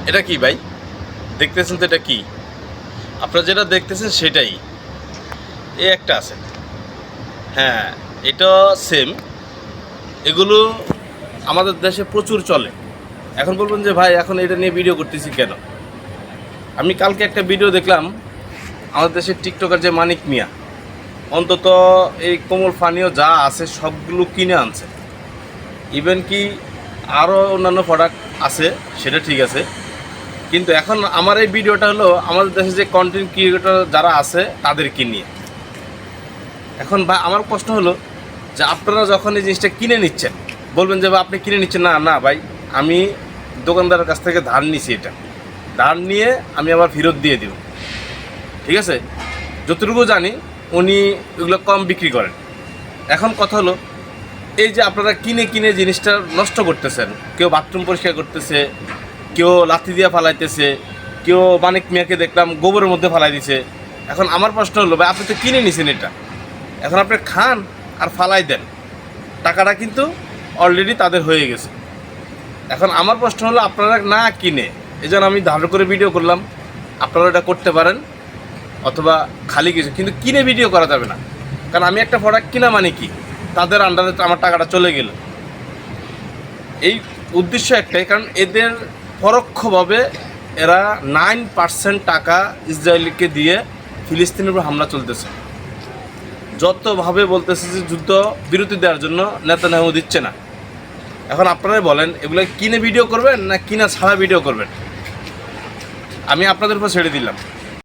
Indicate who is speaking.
Speaker 1: এটা কি ভাই দেখতেছেন তো? এটা কি আপনারা যেটা দেখতেছেন সেটাই এই একটা আছে। হ্যাঁ, এটা সেম। এগুলো আমাদের দেশে প্রচুর চলে। এখন বলবেন যে ভাই এখন এটা নিয়ে ভিডিও করতেছি কেন? আমি কালকে একটা ভিডিও দেখলাম, আমাদের দেশের টিকটকার যে মানিক মিয়া অন্তত এই কোমল পানীয় যা আছে সবগুলো কিনে আনছে। ইভেন কি আরও অন্যান্য প্রোডাক্ট আছে, সেটা ঠিক আছে, কিন্তু এখন আমার এই ভিডিওটা হলো আমাদের দেশে যে কন্টেন্ট ক্রিয়েটর যারা আছে তাদেরকে নিয়ে। এখন বা আমার প্রশ্ন হলো যে আপনারা যখন এই জিনিসটা কিনে নিচ্ছেন, বলবেন যে ভাই আপনি কিনে নিচ্ছেন। না না ভাই, আমি দোকানদারের কাছ থেকে ধার নিছি, এটা ধার নিয়ে আমি আবার ফেরত দিয়ে দিব। ঠিক আছে, যতটুকু জানি উনি এগুলো কম বিক্রি করেন। এখন কথা হলো এই যে আপনারা কিনে কিনে জিনিসটা নষ্ট করতেছেন, কেউ বাথরুম পরিষ্কার করতেছে, কেউ লাথি দিয়ে ফালাইতেছে, কেউ মানিক মিয়াকে দেখলাম গোবরের মধ্যে ফালাই দিছে। এখন আমার প্রশ্ন হলো ভাই আপনি তো কিনে নিছেন এটা, এখন আপনি খান আর ফালাই দেন, টাকাটা কিন্তু অলরেডি তাদের হয়ে গেছে। এখন আমার প্রশ্ন হলো আপনারা না কিনে, এই জন্য আমি ধার করে ভিডিও করলাম, আপনারা এটা করতে পারেন, অথবা খালি কিছু কিন্তু কিনে ভিডিও করা যাবে না। কারণ আমি একটা প্রোডাক্ট কিনা মানে কি, তাদের আন্ডারে আমার টাকাটা চলে গেল। এই উদ্দেশ্য একটাই, কারণ এদের পরোক্ষভাবে এরা 9% টাকা ইসরায়েলকে দিয়ে ফিলিস্তিনের উপর হামলা চলতেছে। যতভাবে বলতেছে যে যুদ্ধ বিরতি দেওয়ার জন্য, নেতানিয়াহু দিচ্ছে না। এখন আপনারাই বলেন এগুলো কিনে ভিডিও করবেন না কিনা ছাড়া ভিডিও করবেন? আমি আপনাদের উপর ছেড়ে দিলাম।